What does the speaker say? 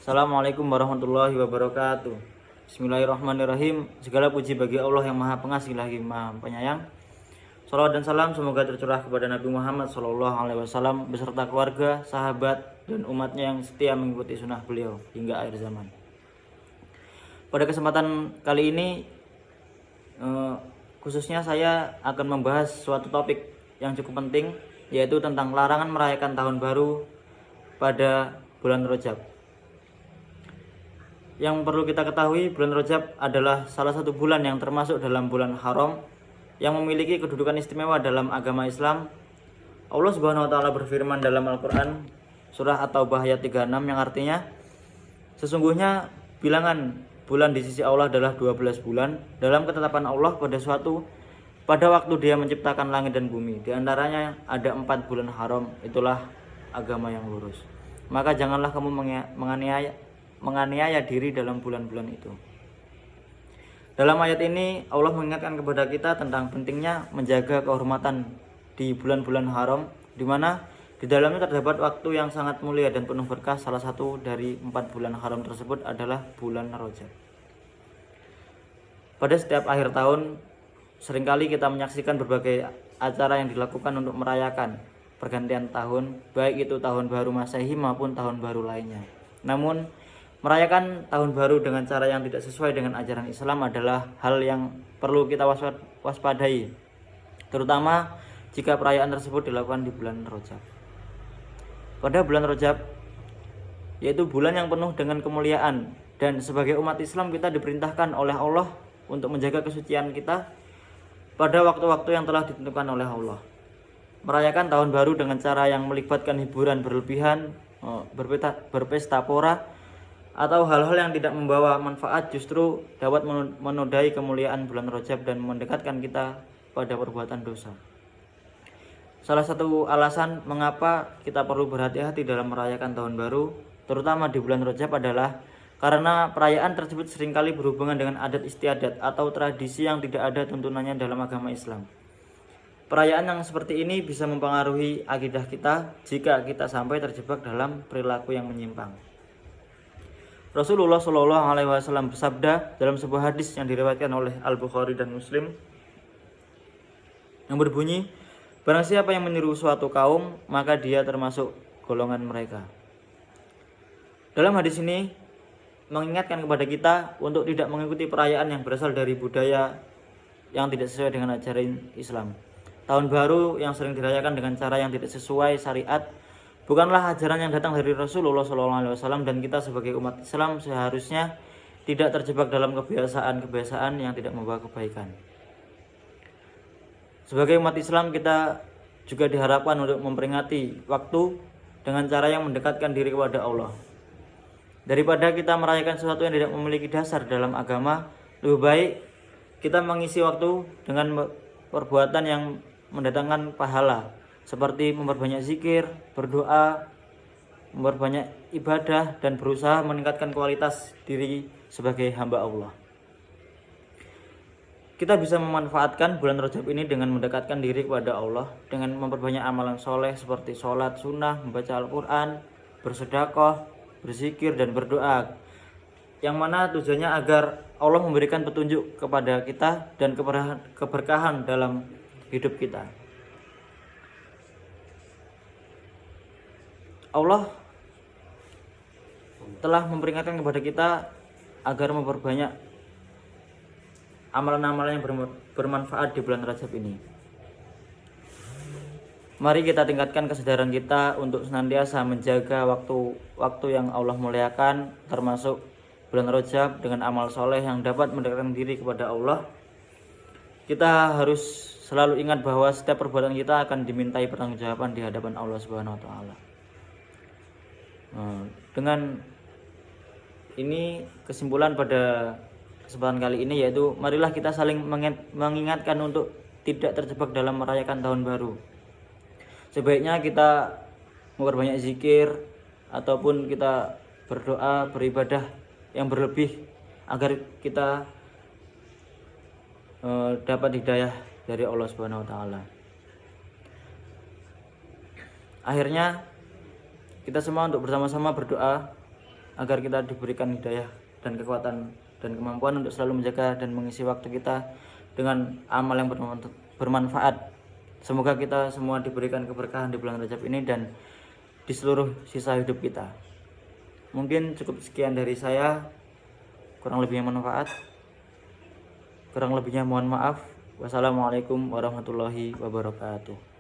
Assalamualaikum warahmatullahi wabarakatuh. Bismillahirrahmanirrahim. Segala puji bagi Allah yang Maha Pengasih lagi Maha Penyayang. Salawat dan salam semoga tercurah kepada Nabi Muhammad SAW beserta keluarga, sahabat, dan umatnya yang setia mengikuti sunnah beliau hingga akhir zaman. Pada kesempatan kali ini khususnya saya akan membahas suatu topik yang cukup penting, yaitu tentang larangan merayakan tahun baru pada bulan Rajab. Yang perlu kita ketahui, bulan Rajab adalah salah satu bulan yang termasuk dalam bulan haram yang memiliki kedudukan istimewa dalam agama Islam. Allah Subhanahu wa taala berfirman dalam Al-Qur'an surah At-Taubah ayat 36 yang artinya, sesungguhnya bilangan bulan di sisi Allah adalah 12 bulan dalam ketetapan Allah pada waktu Dia menciptakan langit dan bumi. Di antaranya ada 4 bulan haram, itulah agama yang lurus. Maka janganlah kamu menganiaya diri dalam bulan-bulan itu. Dalam ayat ini Allah mengingatkan kepada kita tentang pentingnya menjaga kehormatan di bulan-bulan haram, di mana di dalamnya terdapat waktu yang sangat mulia dan penuh berkah. Salah satu dari 4 bulan haram tersebut adalah bulan Rajab. Pada setiap akhir tahun, seringkali kita menyaksikan berbagai acara yang dilakukan untuk merayakan pergantian tahun, baik itu tahun baru Masehi maupun tahun baru lainnya. Namun, merayakan tahun baru dengan cara yang tidak sesuai dengan ajaran Islam adalah hal yang perlu kita waspadai, terutama jika perayaan tersebut dilakukan di bulan Rajab. Pada bulan Rajab, yaitu bulan yang penuh dengan kemuliaan, dan sebagai umat Islam kita diperintahkan oleh Allah untuk menjaga kesucian kita pada waktu-waktu yang telah ditentukan oleh Allah. Merayakan tahun baru dengan cara yang melibatkan hiburan berlebihan, berpesta pora, atau hal-hal yang tidak membawa manfaat justru dapat menodai kemuliaan bulan Rajab dan mendekatkan kita pada perbuatan dosa. Salah satu alasan mengapa kita perlu berhati-hati dalam merayakan tahun baru, terutama di bulan Rajab, adalah karena perayaan tersebut seringkali berhubungan dengan adat istiadat atau tradisi yang tidak ada tuntunannya dalam agama Islam. Perayaan yang seperti ini bisa mempengaruhi akidah kita jika kita sampai terjebak dalam perilaku yang menyimpang. Rasulullah Shallallahu Alaihi Wasallam bersabda dalam sebuah hadis yang diriwayatkan oleh Al-Bukhari dan Muslim yang berbunyi, barang siapa yang meniru suatu kaum, maka dia termasuk golongan mereka. Dalam hadis ini mengingatkan kepada kita untuk tidak mengikuti perayaan yang berasal dari budaya yang tidak sesuai dengan ajaran Islam. Tahun baru yang sering dirayakan dengan cara yang tidak sesuai syariat bukanlah ajaran yang datang dari Rasulullah SAW, dan kita sebagai umat Islam seharusnya tidak terjebak dalam kebiasaan-kebiasaan yang tidak membawa kebaikan. Sebagai umat Islam, kita juga diharapkan untuk memperingati waktu dengan cara yang mendekatkan diri kepada Allah. Daripada kita merayakan sesuatu yang tidak memiliki dasar dalam agama, lebih baik kita mengisi waktu dengan perbuatan yang mendatangkan pahala, seperti memperbanyak zikir, berdoa, memperbanyak ibadah, dan berusaha meningkatkan kualitas diri sebagai hamba Allah. Kita bisa memanfaatkan bulan Rajab ini dengan mendekatkan diri kepada Allah dengan memperbanyak amalan soleh seperti sholat sunnah, membaca Al-Quran, bersedekah, berzikir, dan berdoa, yang mana tujuannya agar Allah memberikan petunjuk kepada kita dan keberkahan dalam hidup kita. Allah telah memperingatkan kepada kita agar memperbanyak amalan-amalan yang bermanfaat di bulan Rajab ini. Mari kita tingkatkan kesadaran kita untuk senantiasa menjaga waktu yang Allah muliakan, termasuk bulan Rajab, dengan amal soleh yang dapat mendekatkan diri kepada Allah. Kita harus selalu ingat bahwa setiap perbuatan kita akan dimintai pertanggungjawaban di hadapan Allah Subhanahu wa taala. Dengan ini kesimpulan pada kesempatan kali ini, yaitu marilah kita saling mengingatkan untuk tidak terjebak dalam merayakan tahun baru. Sebaiknya kita memperbanyak zikir ataupun kita berdoa, beribadah yang berlebih agar kita dapat hidayah dari Allah Subhanahu wa taala. Akhirnya kita semua untuk bersama-sama berdoa agar kita diberikan hidayah dan kekuatan dan kemampuan untuk selalu menjaga dan mengisi waktu kita dengan amal yang bermanfaat. Semoga kita semua diberikan keberkahan di bulan Rajab ini dan di seluruh sisa hidup kita. Mungkin cukup sekian dari saya, kurang lebihnya manfaat, kurang lebihnya mohon maaf. Wassalamualaikum warahmatullahi wabarakatuh.